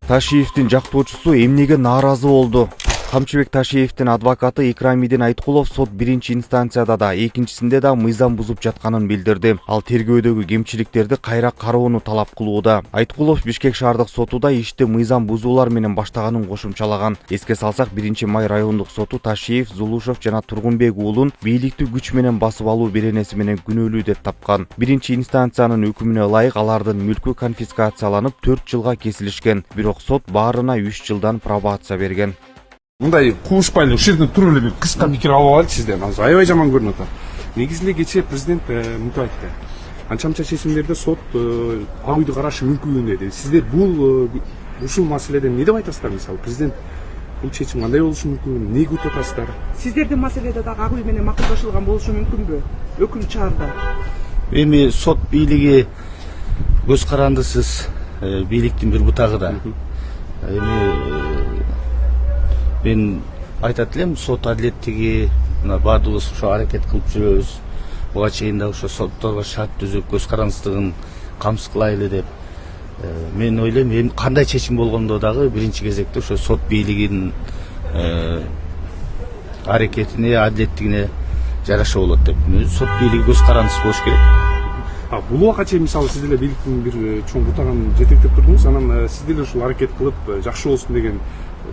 Ташиевдин жактоочусу эмнеге нааразы болду? Камчыбек Ташиевдин адвокаты Икрамидин Айткулов сот биринчи инстанцияда да, экинчисинде да мыйзам бузуп жатканын билдирди. Ал тергөөдөгү кемчиликтерди кайра кароону талап кылууда. Айткулов Бишкек шаардык сотуда ишти мыйзам бузуулар менен баштаганын кошумчалаган. Эске салсак, 1-май райондук соту Ташиев, Зулушев жана Тургунбек уулун бийликти күч менен басып алуу беренеси менен күнөөлүү деп тапкан. Биринчи инстанциянын өкүмүнө ылайык алардын мүлкү конфискацияланып 4 жылга кесилишкен. Бирок сот баарына 3 жылдан пробация берген. Мындай куушпайлы ушул жерден туруп эле бир кыска пикир алып алайлычы сизден. Азыр аябай жаман көрүнүп атат. Негизинде кечээ президент мынтип айтты. Анча-мынча чечимдерде сот ак үйдү карашы мүмкүн деди. Сиздер бул ушул маселеден эмне деп айтасыздар? Мисалы президент бул чечим кандай болушу мүмкүн? Эмне күтүп атасыздар? Сиздердин маселеде дагы ак үй менен макулдашылган болушу мүмкүнбү? Өкүм чыгарда. Эми сот бийлиги көз карандысыз бийликтин бир бутагы да. Эми мен айтат элем, сот адилеттиги баардыгыбыз ошо аракет кылып жүрөбүз. Буга чейин да ошо сотторго шарт түзүп, көз карандысыздыгын камсыз кылайлы деп. Мен ойлойм, эми кандай чечим болгондо дагы биринчи кезекте ошо сот бийлигинин аракетине, адилеттигине жараша болот деп. Сот бийлиги көз карандысыз болуш керек. Бул убакка чейин мисалы сиз деле бийликтин бир чоң бутагын жетектеп турдуңуз, анан сиз деле ушул аракет кылып жакшы болсун деген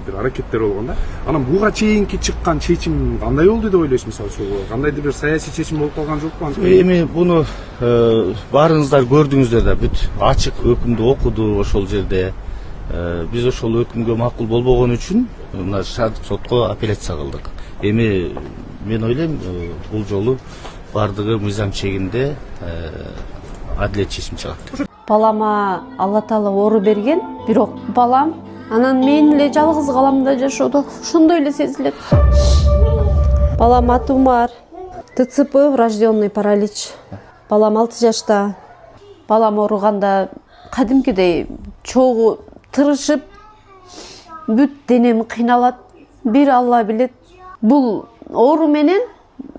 бир аракеттер болгон да. Анан буга чейинки чыккан чечим кандай болду деп ойлойсуз? Мисалы ушул кандайдыр бир саясий чечим болуп калган жокпу? Эми буну баарыңыздар көрдүңүздөр да, бүт ачык өкүмдү окуду ошол жерде. Биз ошол өкүмгө макул болбогон үчүн мына шаардык сотко апелляция кылдык. Эми мен ойлойм, бул жолу бардыгы мыйзам чегинде адилет чечим чыгат. Балама Алла Таала ору берген, бирок балам анан мен эле жалгыз каламда жашоодо ошондой эле сезилет. Балам атумар, ТЦП, врожденный паралич. Балам 6 жашта. Балам ооруганда кадимкидей чогуу тырышып, бүт денем кыйналат. Бир Алла билет. Бул оору менен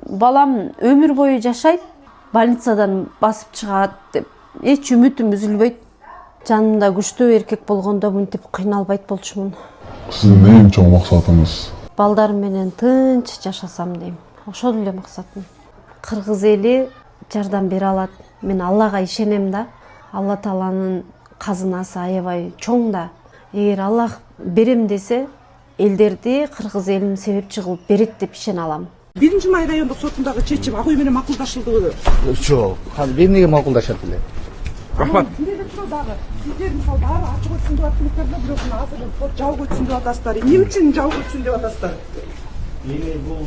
балам өмүр бою жашайт, больницадан басып чыгат деп эч үмүтүм үзүлбөйт. Жанымда күчтүү эркек болгондо мынтип кыйналбайт болчумун. Сиздин эң чоң максатыңыз? Балдарым менен тынч жашасам дейм. Ошол эле максатым. Кыргыз эли жардам бере алат. Мен Аллага ишенем да. Алла Тааланын казынасы аябай чоң да. Эгер Аллах берем десе, элдерди кыргыз элин себепчи кылып берет деп ишене алам. 1-май райондук сотундагы чечим ак үй менен макулдашылдыбы? Жок, эмнеге макулдашат эле? Рахмат. Сиздер мисалы баары ачык өтсүн деп атасыздар да, бирок азыр сот жабык өтсүн деп атасыздар. Эмне үчүн жабык өтсүн деп атасыздар? Эми бул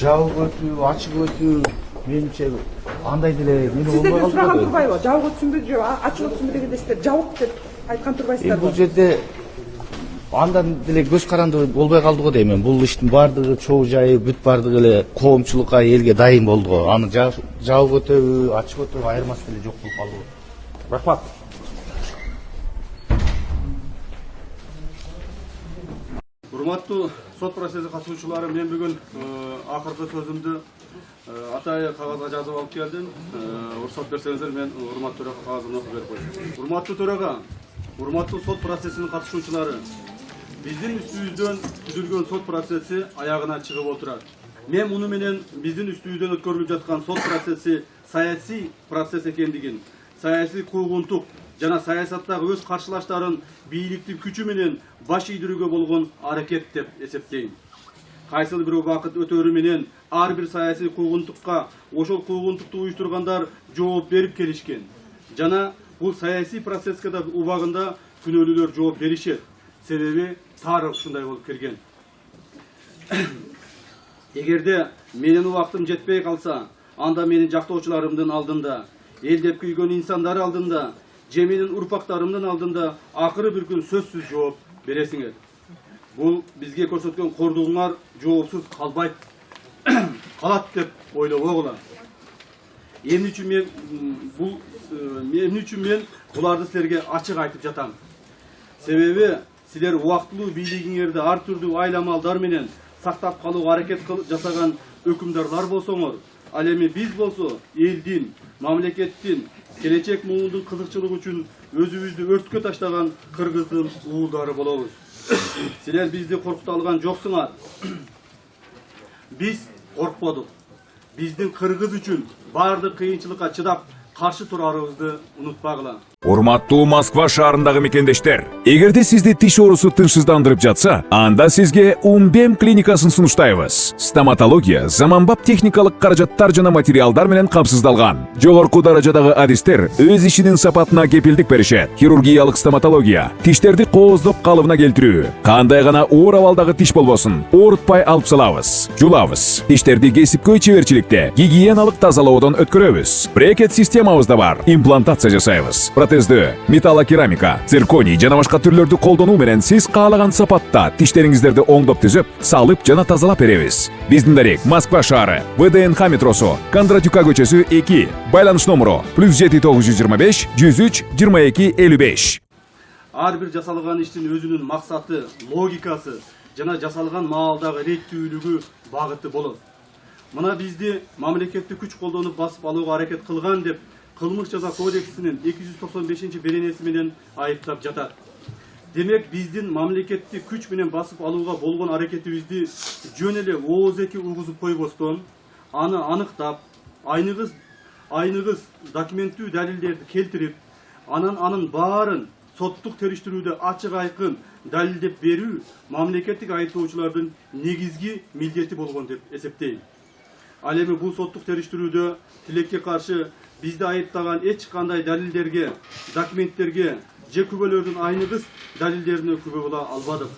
жабык өтүү, ачык өтүү менимче андай деле мени болбой калды. Сиздерден сураган турбайбы? Жабык өтсүнбү же ачык өтсүнбү дегенде сиздер жабык деп айткан турбайсыздарбы? Бул жерде андан деле көз каранды болбой калды го дейм. Бул иштин баардыгы чогуу жайы, бүт баардыгы эле коомчулукка, элге дайым болду го. Аны жабык өтөбү, ачык өтөбү айырмасы деле жок болуп калды го. Рахмат. Урматтуу сот процесси катышуучулары, мен бүгүн акыркы сөзүмдү атайы кагазга жазып алып келдим. Уруксат берсеңиздер, мен урматтуу төрага кагазымды окуп берип коеюн. Урматтуу төрага, урматтуу сот процессинин катышуучулары, биздин үстүбүздөн түзүлгөн сот процесси аягына чыгып отурат. Мен муну менен биздин үстүбүздөн өткөрүлүп жаткан сот процесси саясий процесс экендигин, саясий куугунтук жана саясаттагы өз каршылаштарын бийликтин күчү менен баш ийдирүүгө болгон аракет деп эсептейм. Кайсыл бир убакыт өтөрү менен ар бир саясий куугунтукка ошол куугунтукту уюштургандар жооп берип келишкен. Жана бул саясий процесске да убагында күнөөлүүлөр жооп беришет. Себеби тарых ушундай болуп келген. Эгерде менин убактым жетпей калса, анда менин жактоочуларымдын алдында, эл деп күйгөн инсандар алдында, же менин урпактарымдын алдында акыры бир күн сөзсүз жооп бересиңер. Бул бизге көрсөткөн кордугуңар жоопсуз калбайт, калат деп ойлогула. Эмне үчүн мен буларды силерге ачык айтып жатам. Себеби силер убактылуу бийлигиңерди ар түрдүү айламалдар менен сактап калууга аракет жасаган өкүмдарлар болсоңор, ал эми биз болсо элдин, mamlekettin gelecek muğundun kızıkçılık üçün özümüzді örtkө taşlagan Kırgızdın uğuldары bolobuz. Siler bizdi korkuta algan joksuңар. Biz korkmadık. Bizdin Kırgız üçün bardıq kıyınçılıkka çıdap karşı turarыбызды unutpagıla. Урматтуу Москва шаарындагы мекендештер, эгерде сизди тиш оорусу тынчсыздандырып жатса, анда сизге Умбем клиникасын сунуштайбыз. Стоматология заманбап техникалык каражаттар жана материалдар менен камсыздалган. Жогорку даражадагы адистер өз ишинин сапатына кепилдик беришет. Хирургиялык стоматология, тиштерди кооздоп калыбына келтирүү, кандай гана оор абалдагы тиш болбосун, оорутпай алып салабыз, жулабыз. Тиштерди кесипкөй чеберчиликте, гигиеналык тазалоодон өткөрөбүз. Брекет системабыз да бар, имплантация жасайбыз. Протездөө, металлокерамика, цирконий жана башка түрлөрдү колдонуу менен сиз каалаган сапатта тиштериңиздерди оңдоп түзөп, салып жана тазалап беребиз. Биздин дарек Москва шаары, ВДНХ метросу, Кондратюка көчөсү 2, байланыш номеру +7 925 103 22 55. Ар бир жасалган иштин өзүнүн максаты, логикасы жана жасалган маалдагы реттүүлүгү, багыты болот. Мына бизди мамлекеттик күч колдонуп басып алууга аракет кылган деп Кылмыш жаза кодексинин 295-беренеси менен айыптап жатат. Демек биздин мамлекеттик күч менен басып алууга болгон аракетибизди жөн эле ооз-эки угузуп койбостон, аны аныктап, айныгыз документтүү далилдерди келтирип, анын баарын соттук териштирүүдө ачык айкын далилдеп берүү мамлекеттик айыптоочулардын негизги милдети болгон деп эсептейм. Ал эми бул соттук териштирүүдө тилекке каршы bizde ayıptagan eç kандай dalillerge, dokumentlerge, je kübölördün aynıgız dalillerine kübö bola albadık.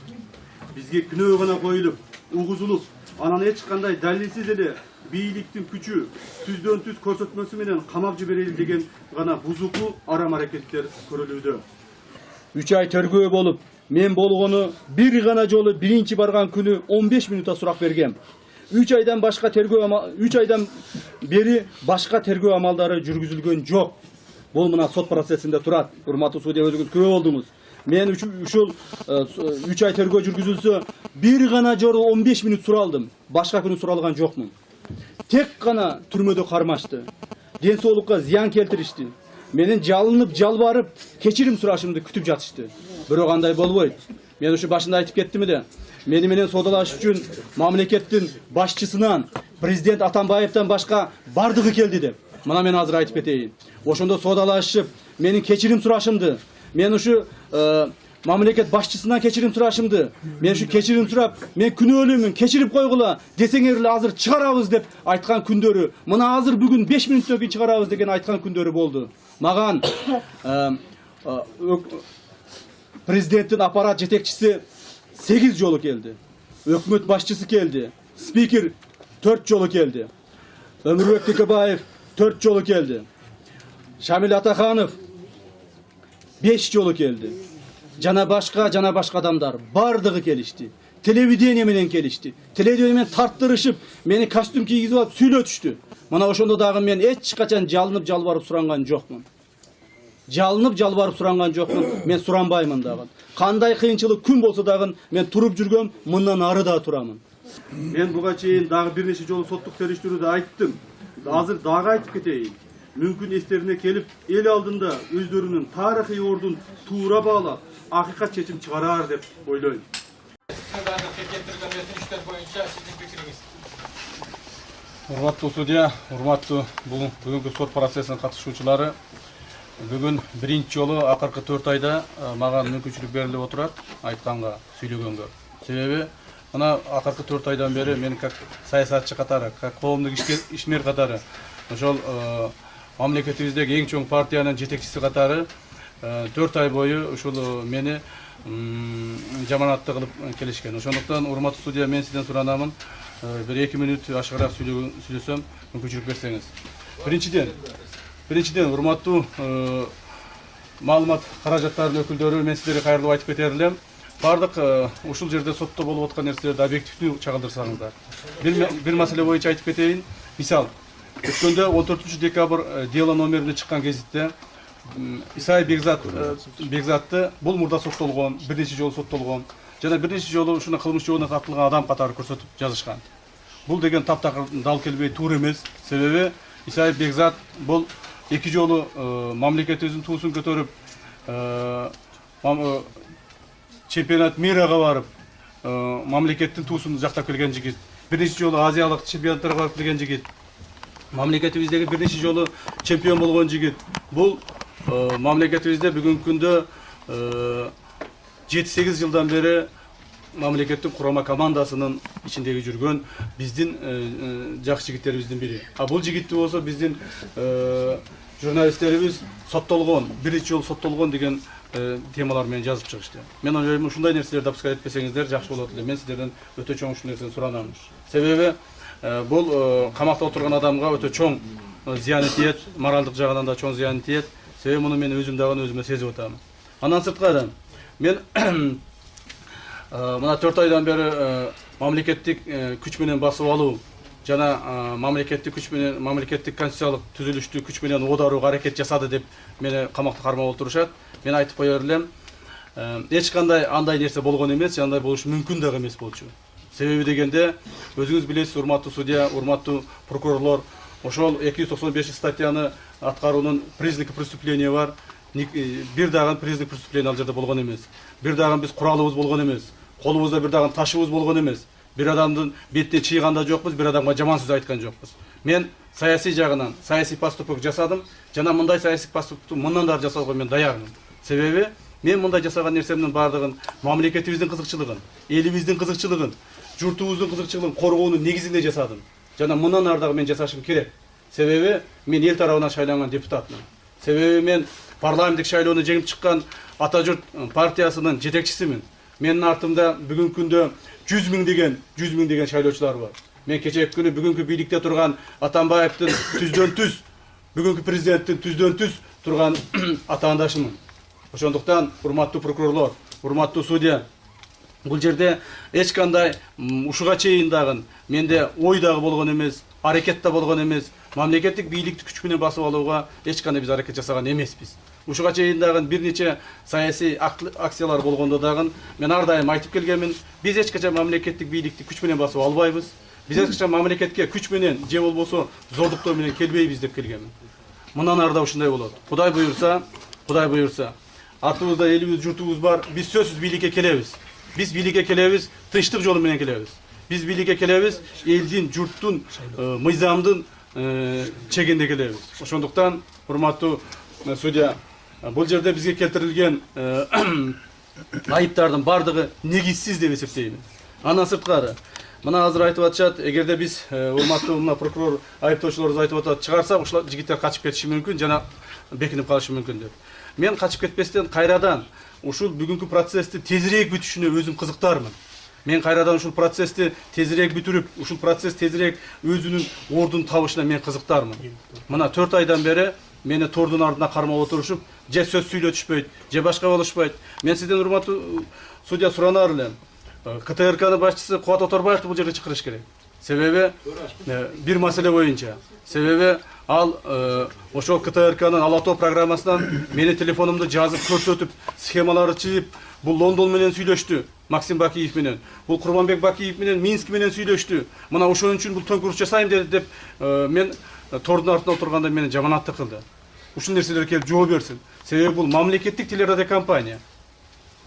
Bizge günөө gana koyulup, uğuzulup, anan eç kандай dalilsiz ele biyliktin küçü, tüzdön tüz körsetmesi menen kamak jibereli degen gana buzuku aram hareketler körülүүдө. 3 ay törgөө bolup, men болгону bir gana jolu birinci bargan günü 15 minuta surak bergem. 3 aydan beri başka tergөө amaldары жүргүзүлгөн жок. Бул мына сот процессинде турат. Урматтуу судья өзүңүз күбө болдуңуз. Мен ушул 3 ай тергөө жүргүзүлсө, bir гана жолу 15 минут суралдым. Башка күнү суралган жокмун. Тек гана түрмөдө кармашты. Ден соолукка зыян келтиришти. Менин жалынып, жалбарып, кечирим сурашымды күтүп жатышты. Бирок андай болбойт. Мен ушу башында айтып кеттим эле. Meni менен содалаш үчүн мамлекеттин башчысынан, президент Атамбаевден башка бардыгы келди деп. Мына мен азыр айтып кетейин. Ошондо содалашып, менин кечирим сурашымды, мен ушу мамлекет башчысынан кечирим сурашымды, мен ушу кечирим сурап, мен күнөөлүүмүн, кечирип койгула, десеңер эле азыр чыгарабыз деп айткан күндөрү, мына азыр бүгүн 5 мүнөттөн кийин чыгарабыз деген айткан күндөрү болду. Маган президенттин аппарат жетекчиси 8 жолу geldi. Hükümet başçısı geldi. Spiker 4 жолу geldi. Ömürbek Tekebayev 4 жолу geldi. Şamil Atakhanov 5 жолу geldi. Jana başka adamlar bardыгы kelişti. Televideniye menен kelişti. Televideniye menен tarttırışıp, meni kostüm kiygizip alıp süйлөтүштү. Mana oşondo dagы men eç kaçan жалынып жалбарып суранған жокмун. Жалынып жалбарып суранған жокмун, мен суранбаймын дагы. Кандай кыйынчылык күн болсо дагы мен туруп жүргөм, мындан ары да турамын. Мен буга чейин дагы бир нече жолу соттук териштирүүдө айттым. Азыр дагы айтып кетейин. Мүмкүн эстерине келип, эл алдында өздөрүнүн тарыхый ордун туура баалап, акыйкат чечим чыгарар деп ойлойм. Урматтуу судья, урматтуу бул бүгүнкү сот процессине катышуучулары, бүгүн биринчи жолу акыркы 4 айда мага мүмкүнчүлүк берилип отурат айтканга, сүйлөгөнгө. Себеби мына акыркы 4 айдан бери мен как саясатчы катары, как коомдук ишмер катары, ошол мамлекетибиздеги эң чоң партиянын жетекчиси катары 4 ай бою ушул мени жаманатты кылып келишкен. Ошондуктан урматтуу судья, мен сизден суранамын, bir 2 minut aşağırak söylesem mümkünçülük verseniz. Birinciden urmattуу maalumat каражаттардын өкүлдөрү, мен сиздерге кайрылып айтып кетерилем. Бардык ушул жерде сотто болуп аткан нерселерди объективдүү чагылдырсаңыздар. Бир маселе боюнча айтып кетейин. Мисал, өткөндө 14 декабрь дело номерине чыккан кезитте Исай Бекзатты бул мурда соттолгон, бир нече жолу соттолгон. Жана бир нече жолу ушуна кылмыш жолуна тартылган адам катары көрсөтүп жазышкан. Бул деген таптакыр дал келбей туура эмес. Себеби Исай Бекзат бул 2 жолу мамлекетибиздин туусун көтөрүп чемпионат мирага барып мамлекеттин туусун жактап келген жигит. Биринчи жолу азиялык чемпионаттарга барып келген жигит. Мамлекетибиздеги биринчи жолу чемпион болгон жигит. Бул мамлекетибизде бүгүнкү күндө 7-8 жылдан бери мамлекеттин курама командасынын ичиндеги жүргөн биздин жакшы жигиттерибиздин бири. А бул жигитти болсо биздин журналисттерибиз соттолгон, биринчи жолу соттолгон деген темалар менен жазып чыгышты. Мен ойлойм, ушундай нерселерди апска этпесеңиздер жакшы болот эле. Мен сиздерден өтө чоң ушул нерсени суранам. Себеби бул камакта отурган адамга өтө чоң зыяны тиет, моралдык жагынан да чоң зыяны тиет. Себеби муну мен өзүм дагы өзүмө сезип атам. Андан сырткары мен мына 4 айдан бери мамлекеттик күч менен басып алуу жана мамлекеттик күч менен мамлекеттик конституциялык түзүлүштү күч менен оодарууга аракет жасады деп мени камакта кармап отурушат. Мен айтып коер элем, эч кандай андай нерсе болгон эмес, андай болушу мүмкүн дагы эмес болчу. Себеби дегенде өзүңүз билесиз, урматтуу судья, урматтуу прокурорлор, ошол 295 статьяны аткаруунун признаки преступления бар. Бир дагы признак преступления ал жерде болгон эмес. Бир дагы биз куралыбыз болгон эмес. Колубузда бир дагы ташыбыз болгон эмес. Бир адамдын бетине чыйган да жокпуз, бир адамга жаман сөз айткан жокпуз. Мен саясий жагынан саясий поступок жасадым, жана мындай саясий поступокту мындан да жасоого мен даярмын. Себеби мен мындай жасаган нерсемдин бардыгын мамлекетибиздин кызыкчылыгын, элибиздин кызыкчылыгын, журтубуздун кызыкчылыгын коргоонун негизинде жасадым. Жана мындан ары дагы мен жасашым керек. Себеби мен эл тарабынан шайланган депутатмын. Себеби мен парламенттик шайлоону жеңип чыккан Ата журт партиясынын жетекчисимин. Менин артымда бүгүнкү күндө 100 миң деген шайлоочулар бар. Мен кечээки күнү бүгүнкү бийликте турган Атамбаевдин түздөн түз, бүгүнкү президенттин түздөн түз турган атаандашымын. Ошондуктан урматтуу прокурорлор, урматтуу судья, бул жерде эч кандай ушуга чейин дагы менде ой дагы болгон эмес, аракет да болгон эмес. Мамлекеттик бийликти күч менен басып алууга эч кандай биз аракет жасаган эмеспиз. Ушуга чейин дагы бир нече саясий акциялар болгондо дагы мен ар дайым айтып келгенмин, биз эч качан мамлекеттик бийликти күч менен басып албайбыз. Биз эч качан мамлекетке күч менен же болбосо зордуктоо менен келбейбиз деп келгенмин. Мындан ары да ушундай болот. Кудай буйрса, артыбызда элибиз, журтубуз бар. Биз сөзсүз бийликке келебиз. Биз бийликке келебиз, тынчтык жолу менен келебиз. Биз бийликке келебиз, элдин, журттун, мыйзамдын чегинде келебиз. Ошондуктан, урматтуу судья, бул жерде бизге келтирилген айыптардын бардыгы негизсиз деп эсептеймин. Андан сырткары, мына азыр айтып атышат, эгерде биз урматтуу мына прокурор айыптоочулорубуз айтып атат, чыгарсак, ушул жигиттер качып кетиши мүмкүн жана бекинип калышы мүмкүн деп. Мен качып кетпестен кайрадан ушул бүгүнкү процессти тезирээк бүтүшүнө өзүм кызыктармын. Мен кайрадан ушул процессти тезирээк бүтүрүп, ушул процесс тезирээк өзүнүн ордун табышына мен кызыктармын. Мына 4 айдан бери мени тордун ардына кармап отурушуп, же сөз сүйлөтүшпөйт, же башка болушпайт. Мен сизден урматтуу судья суранар элем. КТРКнын башчысы Кубат Оторбаевди бул жерге чакырыш керек. Себеби бир маселе боюнча. Себеби ал ошол КТРКнын Ала тоо программасынан мени телефонумду жазып көрсөтүп, схемаларды чыгып, бул Лондон менен сүйлөштү, Максим Бакиев менен. Бул Курманбек Бакиев менен Минск менен сүйлөштү. Мына ошон үчүн бул төңкүрүш жасайм деди деп мен тордун артында отурганда мени жаманатты кылды. Ушул нерселер келип жооп берсин. Себеби бул мамлекеттик телерадиокомпания.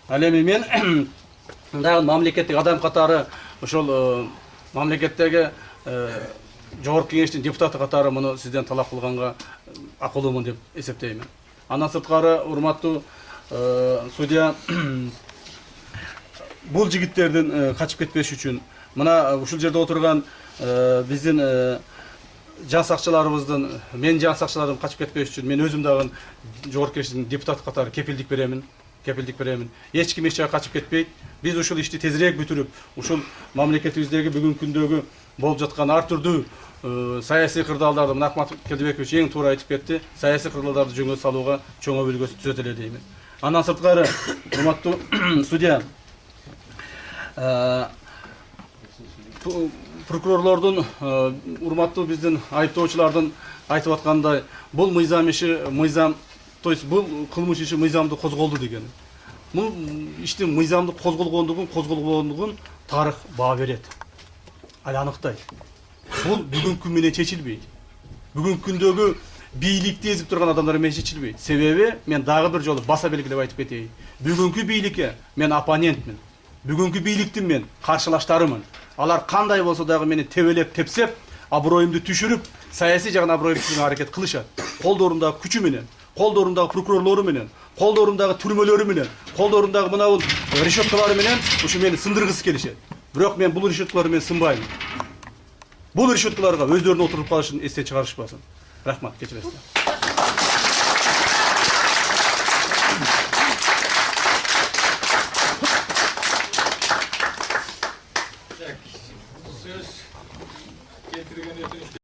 Ал эми мен дагы мамлекеттик адам катары ошол мамлекеттеги жогорку кеңештин депутаты катары муну сизден талап кылганга акылуумун деп эсептеймин. Андан сырткары, урматтуу судья, бул жигиттердин качып кетпеш үчүн мына ушул жерде отурган биздин жан сакчыларыбыздын, мен жан сакчыларым качып кетпеш үчүн мен өзүм дагы жогорку кеңештин депутаты катары кепилдик беремин. Эч ким эч жака качып кетпейт. Биз ушул ишти тезирээк бүтүрүп, ушул мамлекетибиздеги бүгүнкү күндөгү болуп жаткан ар түрдүү саясий кырдаалдарды мына Акмат Келдибекович эң туура айтып кетти. Саясий кырдаалдарды жөнгө салууга чоң өбөлгөсү түзөт эле деймин. Андан сырткары, урматтуу судья, прокурорлордун, урматтуу биздин айыптоочулардын айтып аткандай, бул мыйзам, то есть бул кылмыш иши мыйзамдуу козголду деген. Бул иштин мыйзамдуу козголгондугун тарых баа берет. Ал аныктай. Бул бүгүнкү күн менен чечилбейт. Бүгүнкү күндөгү бийликти эзип турган адамдар мен чечилбейт. Себеби мен дагы бир жолу баса белгилеп айтып кетейин. Бүгүнкү бийликке мен оппонентмин. Бүгүнкү бийликтин мен каршылаштарымын. Алар кандай болсо дагы мени тебелеп тепсеп, аброюмду түшүрүп, саясий жагын аброюмду түшүрүүгө аракет кылышат. Колдорундагы күчү менен, колдорундагы прокурорлору менен, колдорундагы түрмөлөрү менен, колдорундагы мына решеткалары менен ушу мени сындыргысы келишет. Бирок мен бул решеткаларды мен сынбайм. Бул решеткаларга өздөрүнүн отуруп калышын эстен чыгарышпасын. Рахмат, кечиресиздер.